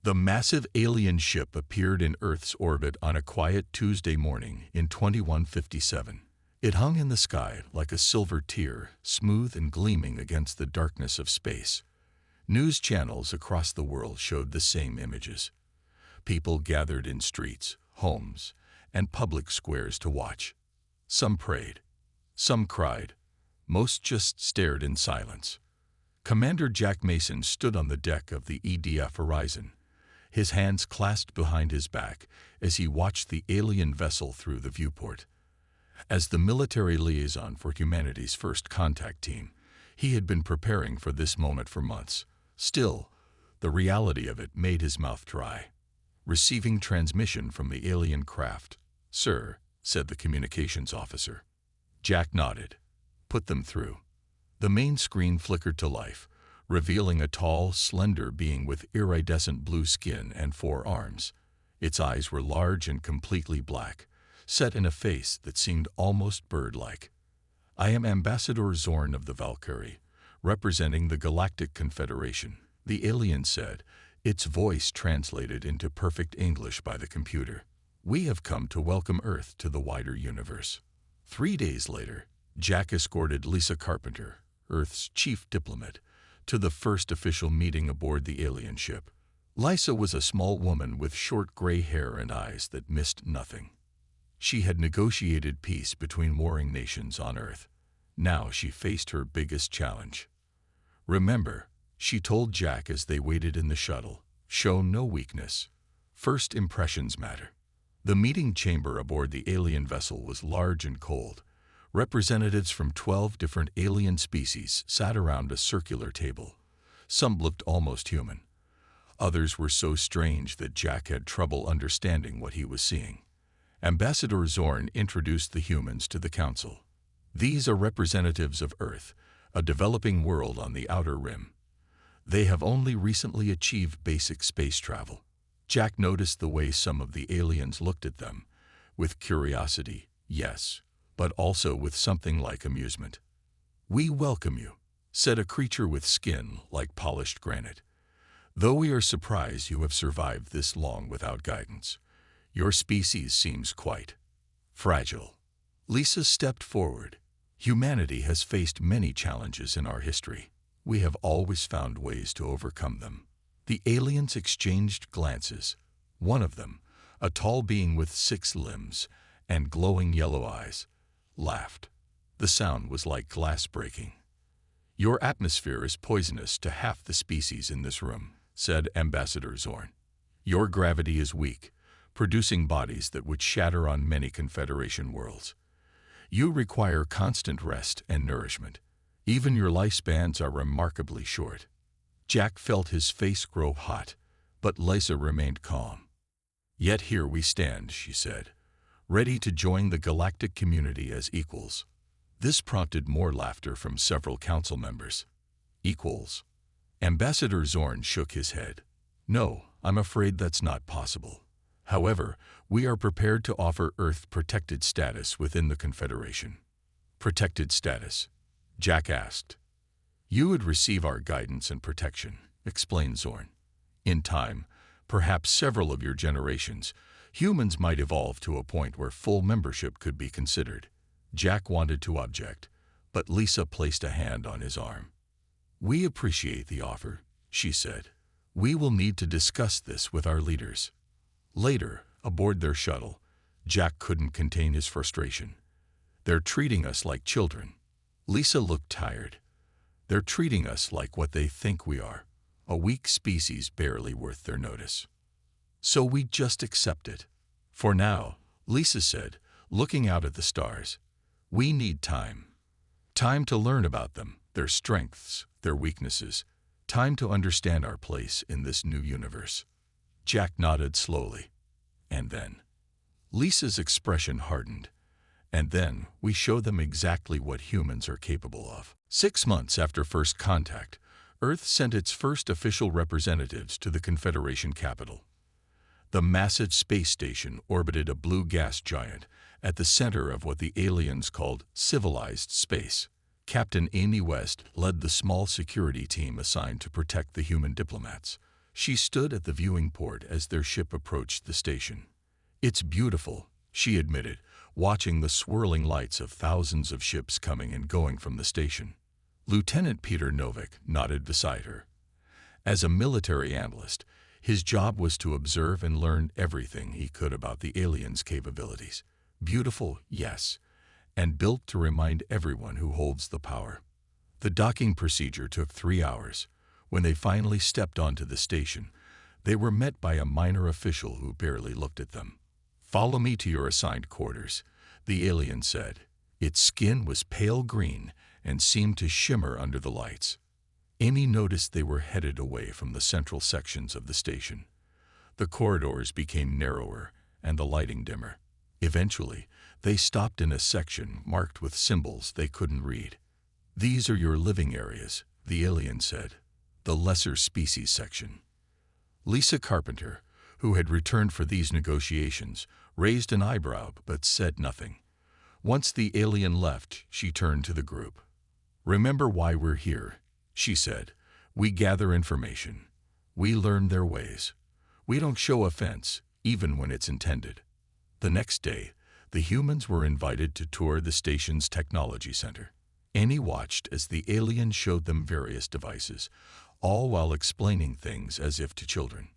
The massive alien ship appeared in Earth's orbit on a quiet Tuesday morning in 2157. It hung in the sky like a silver tear, smooth and gleaming against the darkness of space. News channels across the world showed the same images. People gathered in streets, homes, and public squares to watch. Some prayed. Some cried. Most just stared in silence. Commander Jack Mason stood on the deck of the EDF Horizon, his hands clasped behind his back as he watched the alien vessel through the viewport. As the military liaison for humanity's first contact team, he had been preparing for this moment for months. Still, the reality of it made his mouth dry. Receiving transmission from the alien craft. "Sir," said the communications officer. Jack nodded. "Put them through." The main screen flickered to life, revealing a tall, slender being with iridescent blue skin and 4 arms. Its eyes were large and completely black, set in a face that seemed almost bird-like. "I am Ambassador Zorn of the Valkyrie, representing the Galactic Confederation," the alien said, its voice translated into perfect English by the computer. "We have come to welcome Earth to the wider universe." 3 days later, Jack escorted Lisa Carpenter, Earth's chief diplomat, to the first official meeting aboard the alien ship. Lisa was a small woman with short gray hair and eyes that missed nothing. She had negotiated peace between warring nations on Earth. Now she faced her biggest challenge. "Remember," she told Jack as they waited in the shuttle, "show no weakness. First impressions matter." The meeting chamber aboard the alien vessel was large and cold. Representatives from 12 different alien species sat around a circular table. Some looked almost human. Others were so strange that Jack had trouble understanding what he was seeing. Ambassador Zorn introduced the humans to the council. "These are representatives of Earth, a developing world on the outer rim. They have only recently achieved basic space travel." Jack noticed the way some of the aliens looked at them, with curiosity, yes, but also with something like amusement. "We welcome you," said a creature with skin like polished granite. "Though we are surprised you have survived this long without guidance. Your species seems quite fragile." Lisa stepped forward. "Humanity has faced many challenges in our history. We have always found ways to overcome them." The aliens exchanged glances. One of them, a tall being with 6 limbs and glowing yellow eyes, laughed. The sound was like glass breaking. "Your atmosphere is poisonous to half the species in this room," said Ambassador Zorn. "Your gravity is weak, producing bodies that would shatter on many Confederation worlds. You require constant rest and nourishment. Even your lifespans are remarkably short." Jack felt his face grow hot, but Lisa remained calm. "Yet here we stand," she said, "ready to join the galactic community as equals." This prompted more laughter from several council members. "Equals?" Ambassador Zorn shook his head. "No, I'm afraid that's not possible. However, we are prepared to offer Earth protected status within the Confederation." "Protected status?" Jack asked. "You would receive our guidance and protection," explained Zorn. "In time, perhaps several of your generations, humans might evolve to a point where full membership could be considered." Jack wanted to object, but Lisa placed a hand on his arm. "We appreciate the offer," she said. "We will need to discuss this with our leaders." Later, aboard their shuttle, Jack couldn't contain his frustration. "They're treating us like children." Lisa looked tired. "They're treating us like what they think we are, a weak species barely worth their notice. So we just accept it. For now," Lisa said, looking out at the stars. "We need time. Time to learn about them, their strengths, their weaknesses. Time to understand our place in this new universe." Jack nodded slowly. "And then?" Lisa's expression hardened. "And then we show them exactly what humans are capable of." 6 months after first contact, Earth sent its first official representatives to the Confederation capital. The massive space station orbited a blue gas giant at the center of what the aliens called civilized space. Captain Amy West led the small security team assigned to protect the human diplomats. She stood at the viewing port as their ship approached the station. "It's beautiful," she admitted, watching the swirling lights of thousands of ships coming and going from the station. Lieutenant Peter Novick nodded beside her. As a military analyst, his job was to observe and learn everything he could about the aliens' capabilities. Beautiful, yes, and built to remind everyone who holds the power. The docking procedure took 3 hours. When they finally stepped onto the station, they were met by a minor official who barely looked at them. "Follow me to your assigned quarters," the alien said. Its skin was pale green and seemed to shimmer under the lights. Amy noticed they were headed away from the central sections of the station. The corridors became narrower and the lighting dimmer. Eventually, they stopped in a section marked with symbols they couldn't read. "These are your living areas," the alien said. "The lesser species section." Lisa Carpenter, who had returned for these negotiations, raised an eyebrow but said nothing. Once the alien left, she turned to the group. "Remember why we're here," she said. "We gather information. We learn their ways. We don't show offense, even when it's intended." The next day, the humans were invited to tour the station's technology center. Annie watched as the alien showed them various devices, all while explaining things as if to children.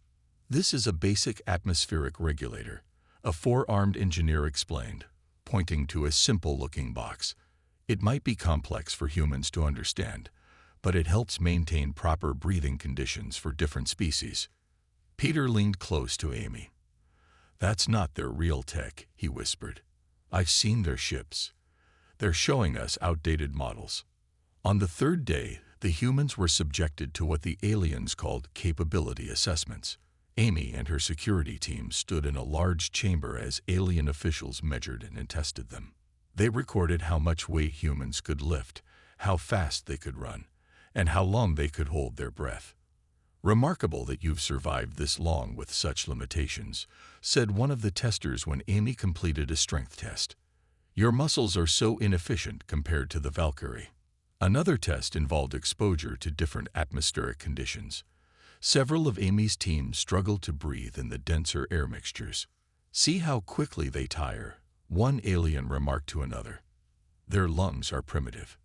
"This is a basic atmospheric regulator," a 4-armed engineer explained, pointing to a simple-looking box. "It might be complex for humans to understand, but it helps maintain proper breathing conditions for different species." Peter leaned close to Amy. "That's not their real tech," he whispered. "I've seen their ships. They're showing us outdated models." On the 3rd day, the humans were subjected to what the aliens called capability assessments. Amy and her security team stood in a large chamber as alien officials measured and tested them. They recorded how much weight humans could lift, how fast they could run, and how long they could hold their breath. "Remarkable that you've survived this long with such limitations," said one of the testers when Amy completed a strength test. "Your muscles are so inefficient compared to the Valkyrie." Another test involved exposure to different atmospheric conditions. Several of Amy's team struggled to breathe in the denser air mixtures. "See how quickly they tire," one alien remarked to another. "Their lungs are primitive."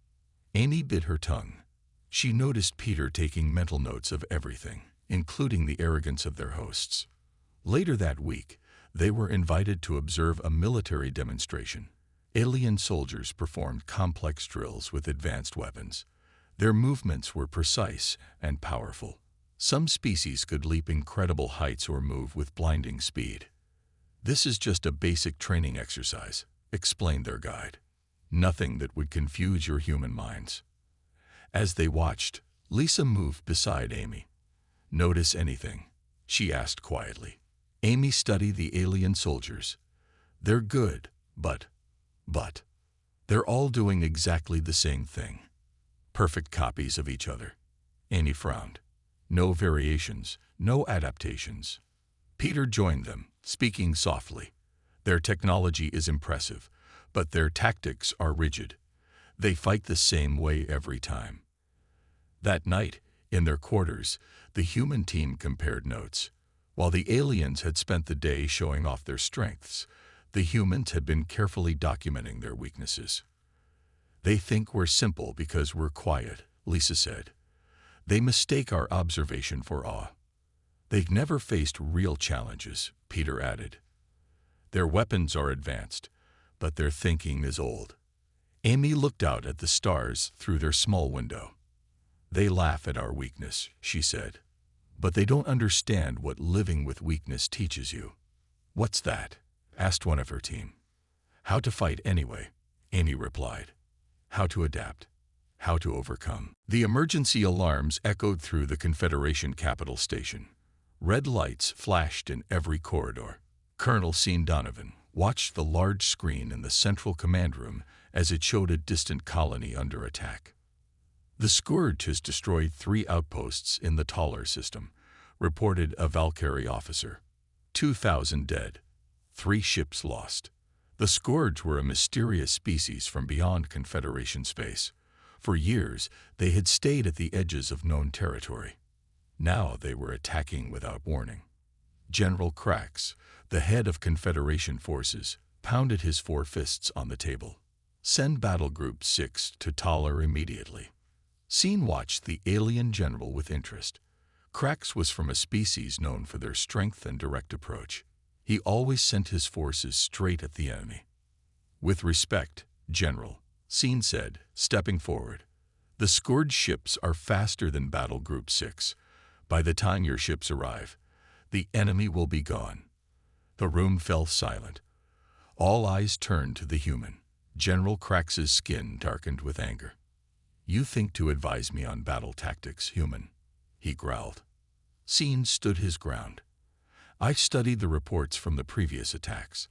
Amy bit her tongue. She noticed Peter taking mental notes of everything, including the arrogance of their hosts. Later that week, they were invited to observe a military demonstration. Alien soldiers performed complex drills with advanced weapons. Their movements were precise and powerful. Some species could leap incredible heights or move with blinding speed. "This is just a basic training exercise," explained their guide. "Nothing that would confuse your human minds." As they watched, Lisa moved beside Amy. "Notice anything?" she asked quietly. Amy studied the alien soldiers. "They're good, but they're all doing exactly the same thing. Perfect copies of each other." Amy frowned. "No variations, no adaptations." Peter joined them, speaking softly. "Their technology is impressive, but their tactics are rigid. They fight the same way every time." That night, in their quarters, the human team compared notes. While the aliens had spent the day showing off their strengths, the humans had been carefully documenting their weaknesses. "They think we're simple because we're quiet," Lisa said. "They mistake our observation for awe." "They've never faced real challenges," Peter added. "Their weapons are advanced, but their thinking is old." Amy looked out at the stars through their small window. "They laugh at our weakness," she said. "But they don't understand what living with weakness teaches you." "What's that?" asked one of her team. "How to fight anyway," Amy replied. "How to adapt. How to overcome." The emergency alarms echoed through the Confederation capital station. Red lights flashed in every corridor. Colonel Sean Donovan watched the large screen in the central command room as it showed a distant colony under attack. "The Scourge has destroyed 3 outposts in the Taller system," reported a Valkyrie officer. 2,000 dead. 3 ships lost. The Scourge were a mysterious species from beyond Confederation space. For years, they had stayed at the edges of known territory. Now they were attacking without warning. General Krax, the head of Confederation forces, pounded his four fists on the table. Send Battle Group 6 to Taller immediately. Scene watched the alien general with interest. Krax was from a species known for their strength and direct approach. He always sent his forces straight at the enemy. With respect, General, Scene said, stepping forward. The Scourge ships are faster than Battle Group 6. By the time your ships arrive, the enemy will be gone. The room fell silent. All eyes turned to the human. General Krax's skin darkened with anger. You think to advise me on battle tactics, human, he growled. Scene stood his ground. I've studied the reports from the previous attacks.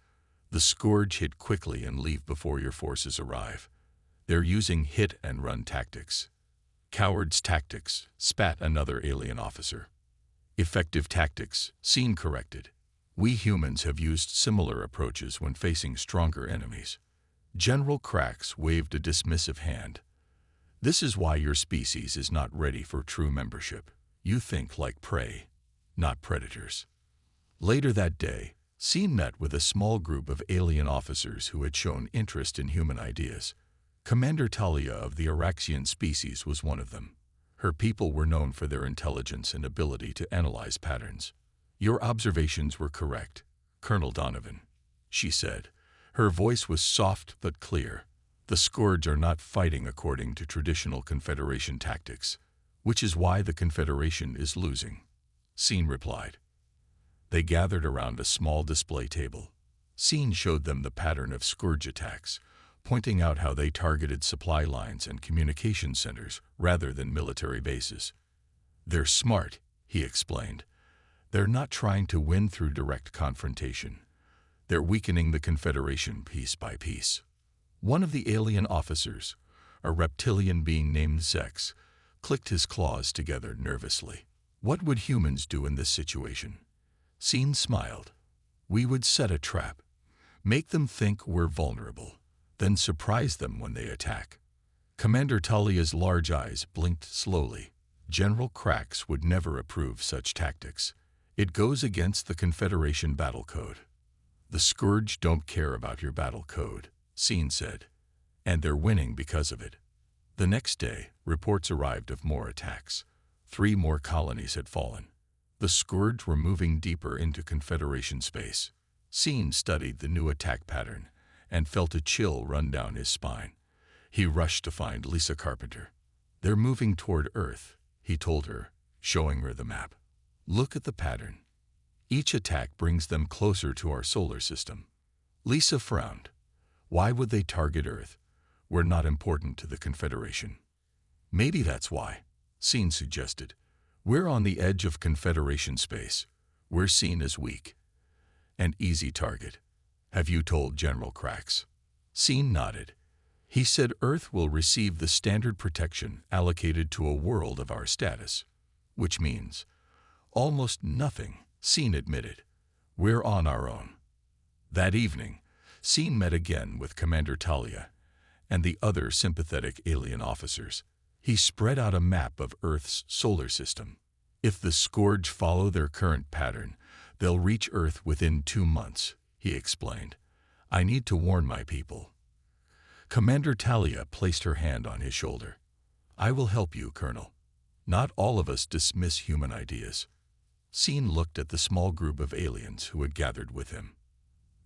The Scourge hit quickly and leave before your forces arrive. They're using hit-and-run tactics. Coward's tactics, spat another alien officer. Effective tactics, Scene corrected. We humans have used similar approaches when facing stronger enemies. General Krax waved a dismissive hand. This is why your species is not ready for true membership. You think like prey, not predators. Later that day, Scene met with a small group of alien officers who had shown interest in human ideas. Commander Talia of the Araxian species was one of them. Her people were known for their intelligence and ability to analyze patterns. Your observations were correct, Colonel Donovan, she said. Her voice was soft but clear. The Scourge are not fighting according to traditional Confederation tactics, which is why the Confederation is losing. Scene replied. They gathered around a small display table. Scene showed them the pattern of Scourge attacks, pointing out how they targeted supply lines and communication centers rather than military bases. They're smart, he explained. They're not trying to win through direct confrontation. They're weakening the Confederation piece by piece. One of the alien officers, a reptilian being named Zex, clicked his claws together nervously. What would humans do in this situation? Scene smiled. We would set a trap, make them think we're vulnerable, then surprise them when they attack. Commander Talia's large eyes blinked slowly. General Krax would never approve such tactics. It goes against the Confederation battle code. The Scourge don't care about your battle code, Scene said, and they're winning because of it. The next day, reports arrived of more attacks. 3 more colonies had fallen. The Scourge were moving deeper into Confederation space. Scene studied the new attack pattern and felt a chill run down his spine. He rushed to find Lisa Carpenter. They're moving toward Earth, he told her, showing her the map. Look at the pattern. Each attack brings them closer to our solar system. Lisa frowned. Why would they target Earth? We're not important to the Confederation. Maybe that's why, Scene suggested. We're on the edge of Confederation space. We're seen as weak. An easy target. Have you told General Krax? Scene nodded. He said Earth will receive the standard protection allocated to a world of our status, which means almost nothing, Scene admitted. We're on our own. That evening, Scene met again with Commander Talia and the other sympathetic alien officers. He spread out a map of Earth's solar system. If the Scourge follow their current pattern, they'll reach Earth within 2 months, he explained. I need to warn my people. Commander Talia placed her hand on his shoulder. I will help you, Colonel. Not all of us dismiss human ideas. Scene looked at the small group of aliens who had gathered with him.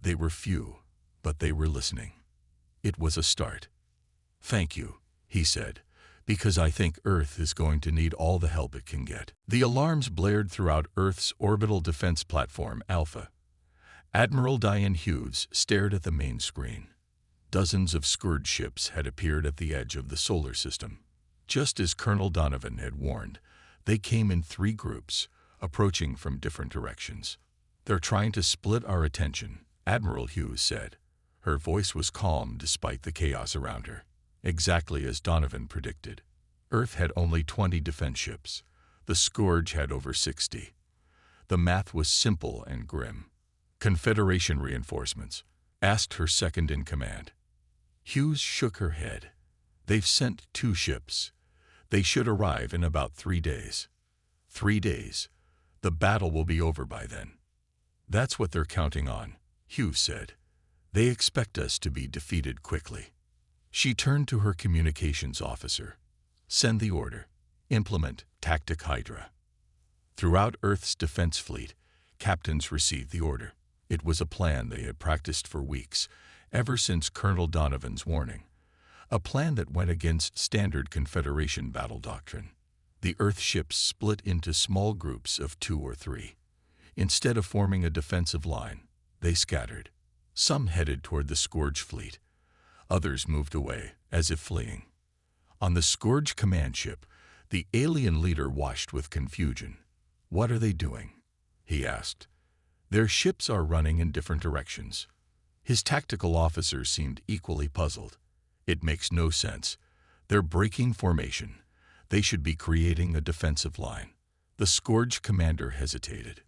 They were few, but they were listening. It was a start. Thank you, he said, because I think Earth is going to need all the help it can get. The alarms blared throughout Earth's orbital defense platform, Alpha. Admiral Diane Hughes stared at the main screen. Dozens of Scourge ships had appeared at the edge of the solar system. Just as Colonel Donovan had warned, they came in 3 groups, approaching from different directions. They're trying to split our attention, Admiral Hughes said. Her voice was calm despite the chaos around her. Exactly as Donovan predicted. Earth had only 20 defense ships. The Scourge had over 60. The math was simple and grim. Confederation reinforcements, asked her second-in-command. Hughes shook her head. They've sent 2 ships. They should arrive in about 3 days. 3 days. The battle will be over by then. That's what they're counting on, Hugh said. They expect us to be defeated quickly. She turned to her communications officer. Send the order. Implement Tactic Hydra. Throughout Earth's defense fleet, captains received the order. It was a plan they had practiced for weeks, ever since Colonel Donovan's warning. A plan that went against standard Confederation battle doctrine. The Earth ships split into small groups of 2 or 3. Instead of forming a defensive line, they scattered. Some headed toward the Scourge fleet. Others moved away, as if fleeing. On the Scourge command ship, the alien leader watched with confusion. "What are they doing?" he asked. "Their ships are running in different directions." His tactical officer seemed equally puzzled. "It makes no sense. They're breaking formation. They should be creating a defensive line." The Scourge commander hesitated.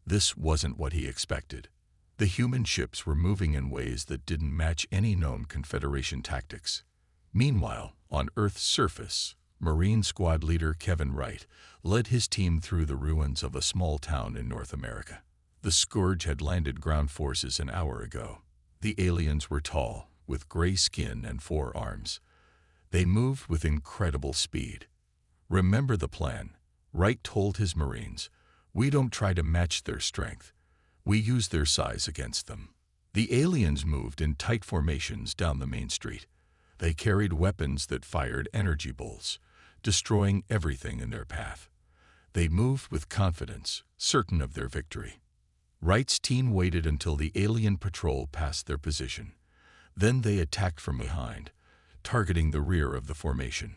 This wasn't what he expected. The human ships were moving in ways that didn't match any known Confederation tactics. Meanwhile, on Earth's surface, Marine Squad leader Kevin Wright led his team through the ruins of a small town in North America. The Scourge had landed ground forces an hour ago. The aliens were tall, with gray skin and 4 arms. They moved with incredible speed. "Remember the plan," Wright told his Marines. "We don't try to match their strength. We use their size against them." The aliens moved in tight formations down the main street. They carried weapons that fired energy bolts, destroying everything in their path. They moved with confidence, certain of their victory. Wright's team waited until the alien patrol passed their position. Then they attacked from behind, targeting the rear of the formation.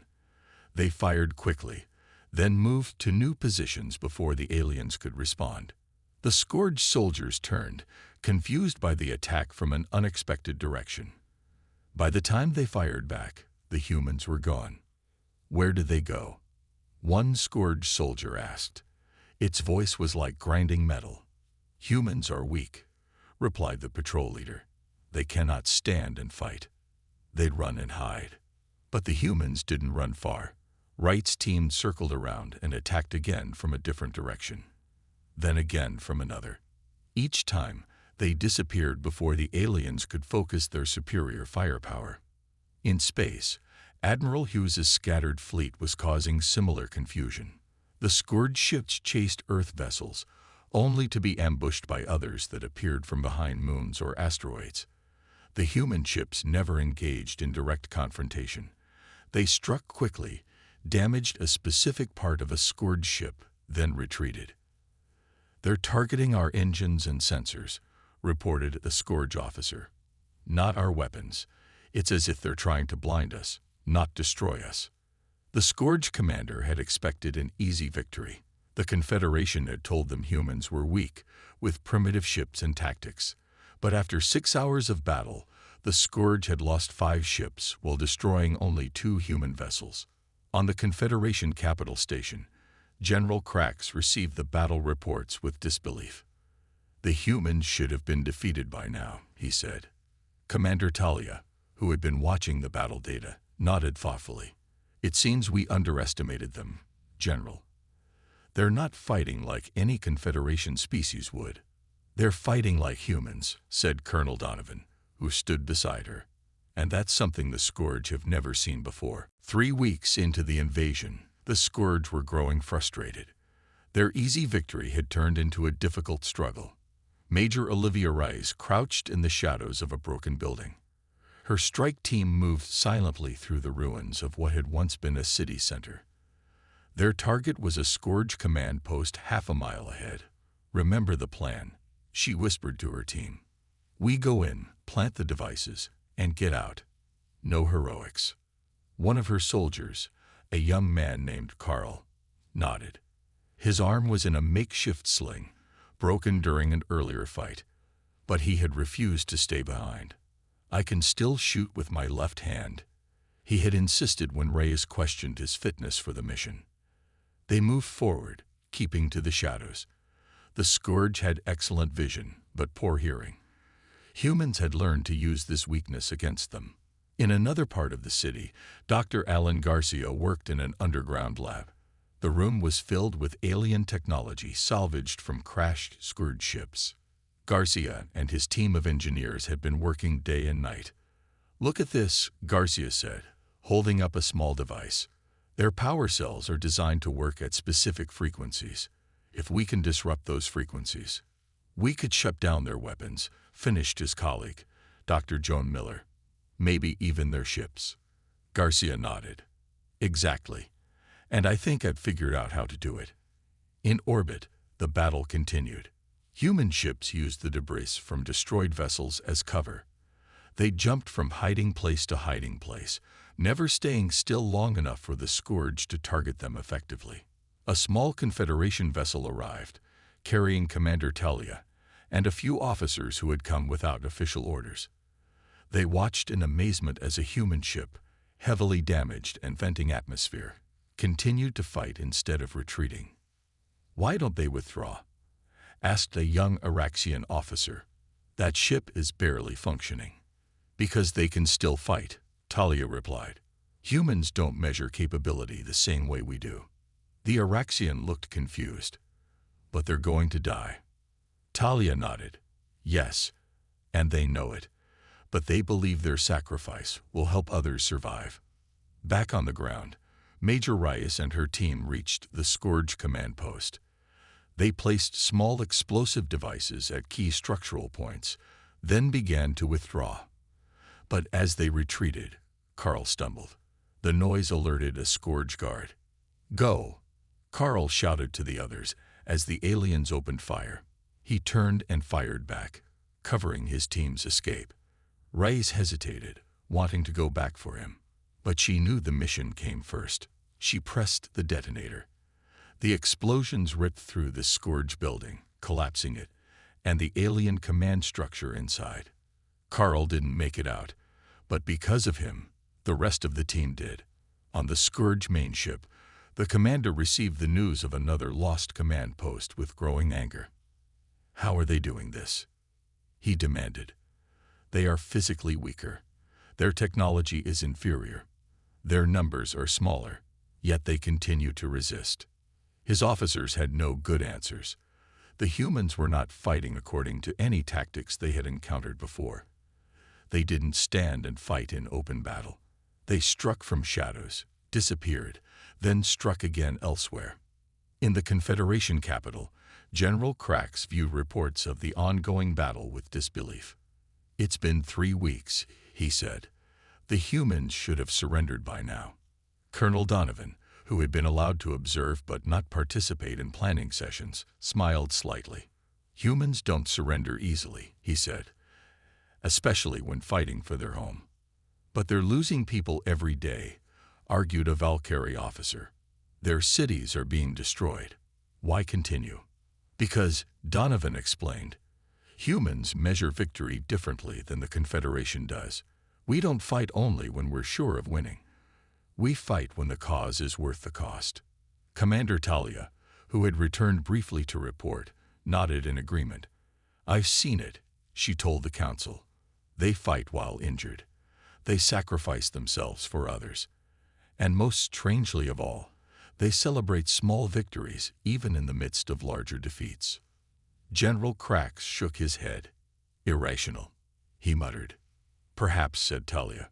They fired quickly, then moved to new positions before the aliens could respond. The Scourge soldiers turned, confused by the attack from an unexpected direction. By the time they fired back, the humans were gone. "Where did they go?" one Scourge soldier asked. Its voice was like grinding metal. "Humans are weak," replied the patrol leader. "They cannot stand and fight. They'd run and hide." But the humans didn't run far. Wright's team circled around and attacked again from a different direction. Then again from another. Each time, they disappeared before the aliens could focus their superior firepower. In space, Admiral Hughes's scattered fleet was causing similar confusion. The Scourge ships chased Earth vessels, only to be ambushed by others that appeared from behind moons or asteroids. The human ships never engaged in direct confrontation. They struck quickly, damaged a specific part of a Scourge ship, then retreated. "They're targeting our engines and sensors," reported a Scourge officer. "Not our weapons. It's as if they're trying to blind us, not destroy us." The Scourge commander had expected an easy victory. The Confederation had told them humans were weak, with primitive ships and tactics. But after 6 hours of battle, the Scourge had lost 5 ships while destroying only 2 human vessels. On the Confederation capital station, General Krax received the battle reports with disbelief. "The humans should have been defeated by now," he said. Commander Talia, who had been watching the battle data, nodded thoughtfully. "It seems we underestimated them, General. They're not fighting like any Confederation species would." "They're fighting like humans," said Colonel Donovan, who stood beside her. "And that's something the Scourge have never seen before." 3 weeks into the invasion, the Scourge were growing frustrated. Their easy victory had turned into a difficult struggle. Major Olivia Rice crouched in the shadows of a broken building. Her strike team moved silently through the ruins of what had once been a city center. Their target was a Scourge command post half a mile ahead. "Remember the plan," she whispered to her team. "We go in, plant the devices, and get out. No heroics." One of her soldiers, a young man named Carl, nodded. His arm was in a makeshift sling, broken during an earlier fight, but he had refused to stay behind. "I can still shoot with my left hand," he had insisted when Reyes questioned his fitness for the mission. They moved forward, keeping to the shadows. The Scourge had excellent vision, but poor hearing. Humans had learned to use this weakness against them. In another part of the city, Dr. Alan Garcia worked in an underground lab. The room was filled with alien technology salvaged from crashed Scourge ships. Garcia and his team of engineers had been working day and night. "Look at this," Garcia said, holding up a small device. "Their power cells are designed to work at specific frequencies. If we can disrupt those frequencies, we could shut down their weapons," finished his colleague, Dr. Joan Miller. "Maybe even their ships." Garcia nodded. "Exactly. And I think I've figured out how to do it." In orbit, the battle continued. Human ships used the debris from destroyed vessels as cover. They jumped from hiding place to hiding place, never staying still long enough for the Scourge to target them effectively. A small Confederation vessel arrived, carrying Commander Talia and a few officers who had come without official orders. They watched in amazement as a human ship, heavily damaged and venting atmosphere, continued to fight instead of retreating. "Why don't they withdraw?" asked a young Araxian officer. "That ship is barely functioning." "Because they can still fight," Talia replied. "Humans don't measure capability the same way we do." The Araxian looked confused. "But they're going to die." Talia nodded. "Yes, and they know it. But they believe their sacrifice will help others survive." Back on the ground, Major Reyes and her team reached the Scourge command post. They placed small explosive devices at key structural points, then began to withdraw. But as they retreated, Carl stumbled. The noise alerted a Scourge guard. "Go!" Carl shouted to the others as the aliens opened fire. He turned and fired back, covering his team's escape. Reyes hesitated, wanting to go back for him. But she knew the mission came first. She pressed the detonator. The explosions ripped through the Scourge building, collapsing it, and the alien command structure inside. Carl didn't make it out, but because of him, the rest of the team did. On the Scourge main ship, the commander received the news of another lost command post with growing anger. "How are they doing this?" he demanded. "They are physically weaker. Their technology is inferior. Their numbers are smaller, yet they continue to resist." His officers had no good answers. The humans were not fighting according to any tactics they had encountered before. They didn't stand and fight in open battle. They struck from shadows, disappeared, then struck again elsewhere. In the Confederation capital, General Krax viewed reports of the ongoing battle with disbelief. "It's been 3 weeks," he said. "The humans should have surrendered by now." Colonel Donovan, who had been allowed to observe but not participate in planning sessions, smiled slightly. "Humans don't surrender easily," he said, "especially when fighting for their home." "But they're losing people every day," argued a Valkyrie officer. "Their cities are being destroyed. Why continue?" "Because," Donovan explained, "humans measure victory differently than the Confederation does. We don't fight only when we're sure of winning. We fight when the cause is worth the cost." Commander Talia, who had returned briefly to report, nodded in agreement. "I've seen it," she told the council. "They fight while injured. They sacrifice themselves for others. And most strangely of all, they celebrate small victories even in the midst of larger defeats." General Krax shook his head. "Irrational," he muttered. "Perhaps," said Talia,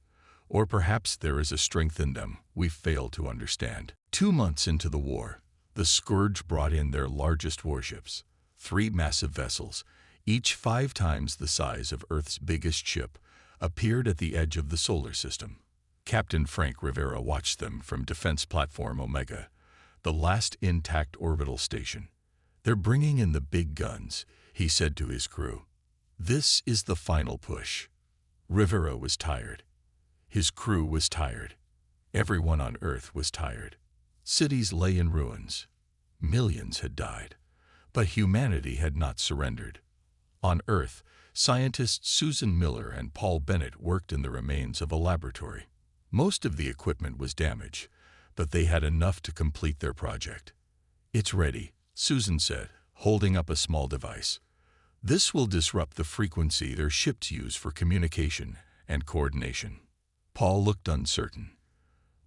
"or perhaps there is a strength in them we fail to understand." 2 months into the war, the Scourge brought in their largest warships, 3 massive vessels, each 5 times the size of Earth's biggest ship, appeared at the edge of the solar system. Captain Frank Rivera watched them from Defense Platform Omega, the last intact orbital station. "They're bringing in the big guns," he said to his crew. "This is the final push." Rivera was tired. His crew was tired. Everyone on Earth was tired. Cities lay in ruins. Millions had died. But humanity had not surrendered. On Earth, scientists Susan Miller and Paul Bennett worked in the remains of a laboratory. Most of the equipment was damaged, but they had enough to complete their project. "It's ready," Susan said, holding up a small device. "This will disrupt the frequency their ships use for communication and coordination." Paul looked uncertain.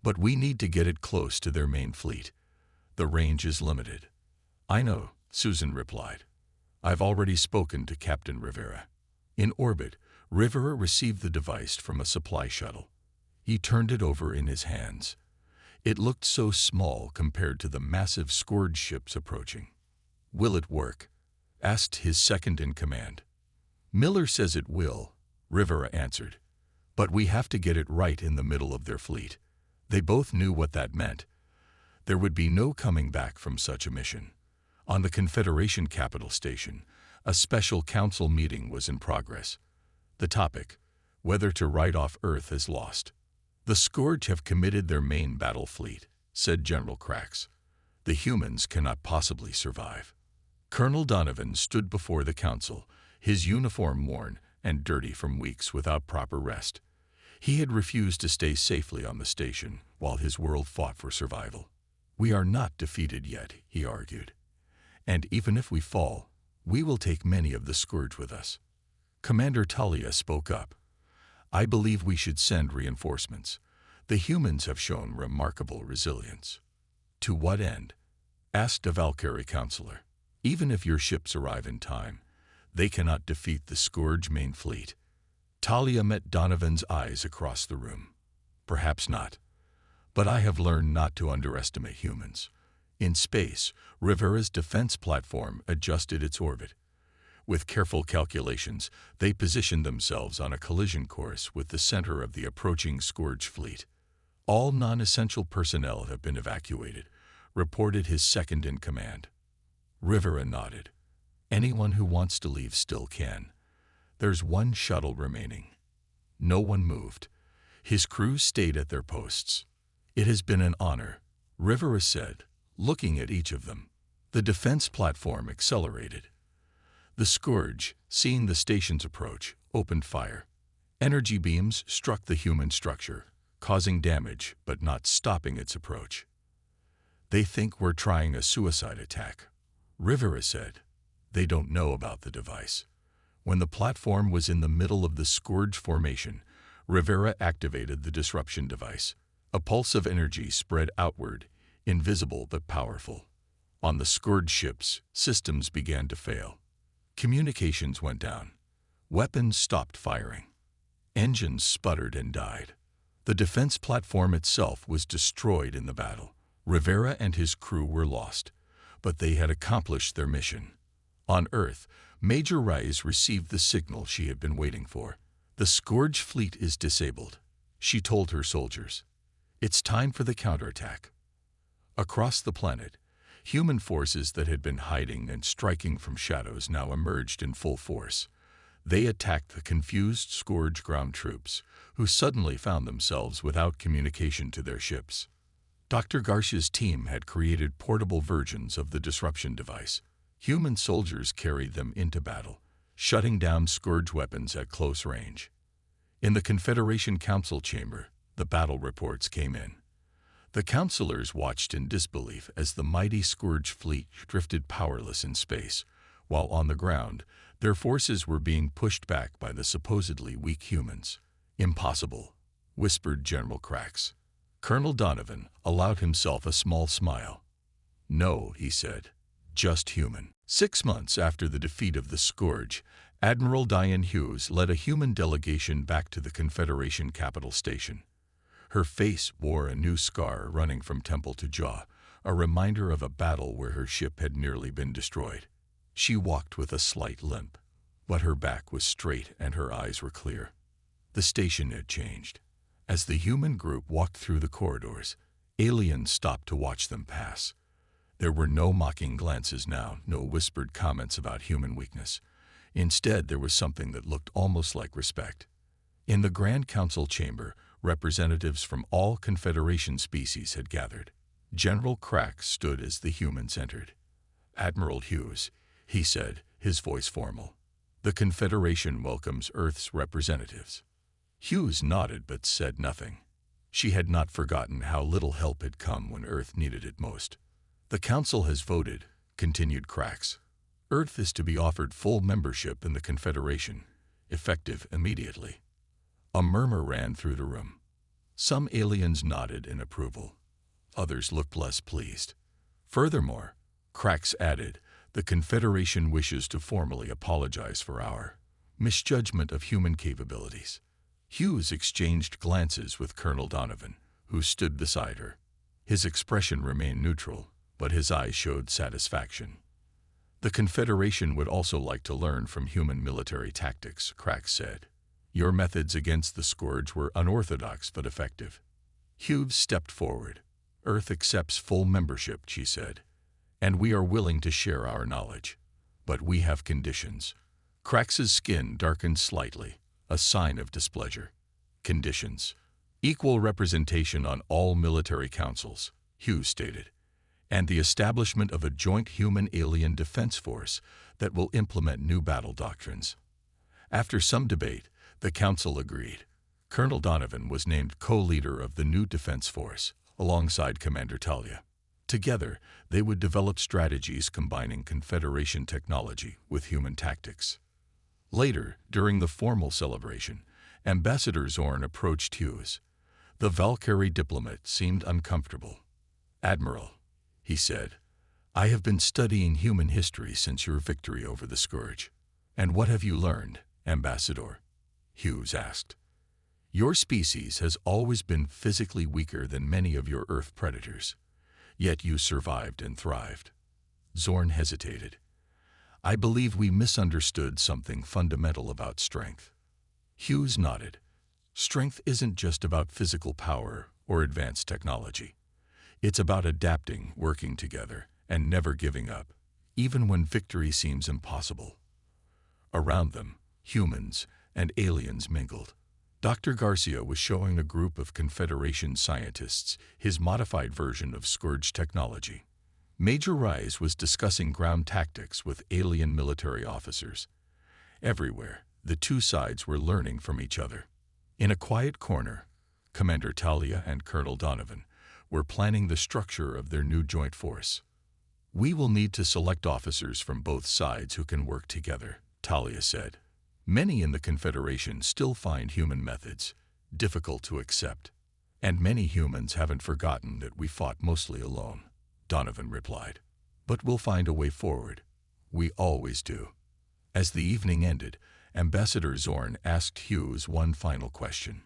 "But we need to get it close to their main fleet. The range is limited. I know, Susan replied. I've already spoken to Captain Rivera. In orbit, Rivera received the device from a supply shuttle. He turned it over in his hands. It looked so small compared to the massive Scourge ships approaching. Will it work? Asked his second-in-command. Miller says it will, Rivera answered. But we have to get it right in the middle of their fleet. They both knew what that meant. There would be no coming back from such a mission. On the Confederation capital station, a special council meeting was in progress. The topic, whether to write off Earth as lost. The Scourge have committed their main battle fleet, said General Krax. The humans cannot possibly survive. Colonel Donovan stood before the council, his uniform worn and dirty from weeks without proper rest. He had refused to stay safely on the station while his world fought for survival. We are not defeated yet, he argued. And even if we fall, we will take many of the Scourge with us. Commander Talia spoke up. I believe we should send reinforcements. The humans have shown remarkable resilience. To what end? Asked a Valkyrie counselor. Even if your ships arrive in time, they cannot defeat the Scourge main fleet. Talia met Donovan's eyes across the room. Perhaps not. But I have learned not to underestimate humans. In space, Rivera's defense platform adjusted its orbit. With careful calculations, they positioned themselves on a collision course with the center of the approaching Scourge fleet. All non-essential personnel have been evacuated, reported his second-in-command. Rivera nodded. Anyone who wants to leave still can. There's one shuttle remaining. No one moved. His crew stayed at their posts. It has been an honor, Rivera said, looking at each of them. The defense platform accelerated. The Scourge, seeing the station's approach, opened fire. Energy beams struck the human structure, causing damage but not stopping its approach. They think we're trying a suicide attack, Rivera said. They don't know about the device. When the platform was in the middle of the Scourge formation, Rivera activated the disruption device. A pulse of energy spread outward, invisible but powerful. On the Scourge ships, systems began to fail. Communications went down. Weapons stopped firing. Engines sputtered and died. The defense platform itself was destroyed in the battle. Rivera and his crew were lost, but they had accomplished their mission. On Earth, Major Rice received the signal she had been waiting for. The Scourge fleet is disabled, she told her soldiers. It's time for the counterattack. Across the planet, human forces that had been hiding and striking from shadows now emerged in full force. They attacked the confused Scourge ground troops, who suddenly found themselves without communication to their ships. Dr. Garcia's team had created portable versions of the disruption device. Human soldiers carried them into battle, shutting down Scourge weapons at close range. In the Confederation Council chamber, the battle reports came in. The counselors watched in disbelief as the mighty Scourge fleet drifted powerless in space, while on the ground, their forces were being pushed back by the supposedly weak humans. Impossible, whispered General Krax. Colonel Donovan allowed himself a small smile. No, he said, just human. 6 months after the defeat of the Scourge, Admiral Diane Hughes led a human delegation back to the Confederation capital station. Her face bore a new scar running from temple to jaw, a reminder of a battle where her ship had nearly been destroyed. She walked with a slight limp, but her back was straight and her eyes were clear. The station had changed. As the human group walked through the corridors, aliens stopped to watch them pass. There were no mocking glances now, no whispered comments about human weakness. Instead, there was something that looked almost like respect. In the Grand Council chamber, representatives from all Confederation species had gathered. General Krax stood as the humans entered. Admiral Hughes, he said, his voice formal. The Confederation welcomes Earth's representatives. Hughes nodded but said nothing. She had not forgotten how little help had come when Earth needed it most. The Council has voted, continued Krax. Earth is to be offered full membership in the Confederation, effective immediately. A murmur ran through the room. Some aliens nodded in approval. Others looked less pleased. Furthermore, Krax added, the Confederation wishes to formally apologize for our misjudgment of human capabilities. Hughes exchanged glances with Colonel Donovan, who stood beside her. His expression remained neutral, but his eyes showed satisfaction. The Confederation would also like to learn from human military tactics, Krax said. Your methods against the Scourge were unorthodox but effective. Hughes stepped forward. Earth accepts full membership, she said, and we are willing to share our knowledge. But we have conditions. Krax's skin darkened slightly, a sign of displeasure. Conditions. Equal representation on all military councils, Hughes stated, and the establishment of a joint human-alien defense force that will implement new battle doctrines. After some debate, the council agreed. Colonel Donovan was named co-leader of the new defense force, alongside Commander Talia. Together, they would develop strategies combining Confederation technology with human tactics. Later, during the formal celebration, Ambassador Zorn approached Hughes. The Valkyrie diplomat seemed uncomfortable. Admiral, he said, I have been studying human history since your victory over the Scourge. And what have you learned, Ambassador? Hughes asked. Your species has always been physically weaker than many of your Earth predators, yet you survived and thrived. Zorn hesitated. I believe we misunderstood something fundamental about strength. Hughes nodded. Strength isn't just about physical power or advanced technology. It's about adapting, working together, and never giving up, even when victory seems impossible. Around them, humans and aliens mingled. Dr. Garcia was showing a group of Confederation scientists his modified version of Scourge technology. Major Rise was discussing ground tactics with alien military officers. Everywhere, the two sides were learning from each other. In a quiet corner, Commander Talia and Colonel Donovan were planning the structure of their new joint force. We will need to select officers from both sides who can work together, Talia said. Many in the Confederation still find human methods difficult to accept, and many humans haven't forgotten that we fought mostly alone, Donovan replied. But we'll find a way forward. We always do. As the evening ended, Ambassador Zorn asked Hughes one final question.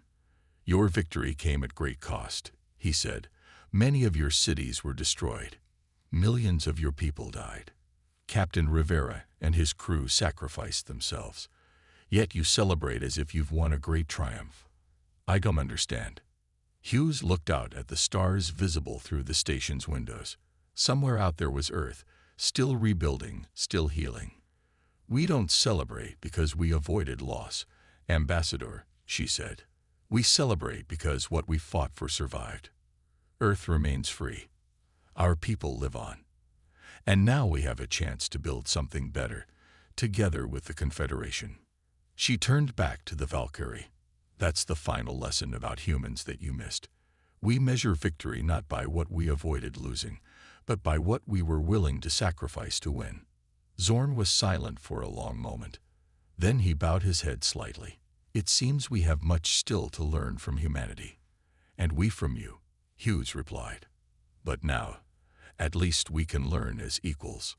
Your victory came at great cost, he said. Many of your cities were destroyed. Millions of your people died. Captain Rivera and his crew sacrificed themselves. Yet you celebrate as if you've won a great triumph. I don't understand. Hughes looked out at the stars visible through the station's windows. Somewhere out there was Earth, still rebuilding, still healing. We don't celebrate because we avoided loss, Ambassador, she said. We celebrate because what we fought for survived. Earth remains free. Our people live on. And now we have a chance to build something better, together with the Confederation. She turned back to the Valkyrie. That's the final lesson about humans that you missed. We measure victory not by what we avoided losing, but by what we were willing to sacrifice to win. Zorn was silent for a long moment. Then he bowed his head slightly. It seems we have much still to learn from humanity. And we from you, Hughes replied. But now, at least we can learn as equals.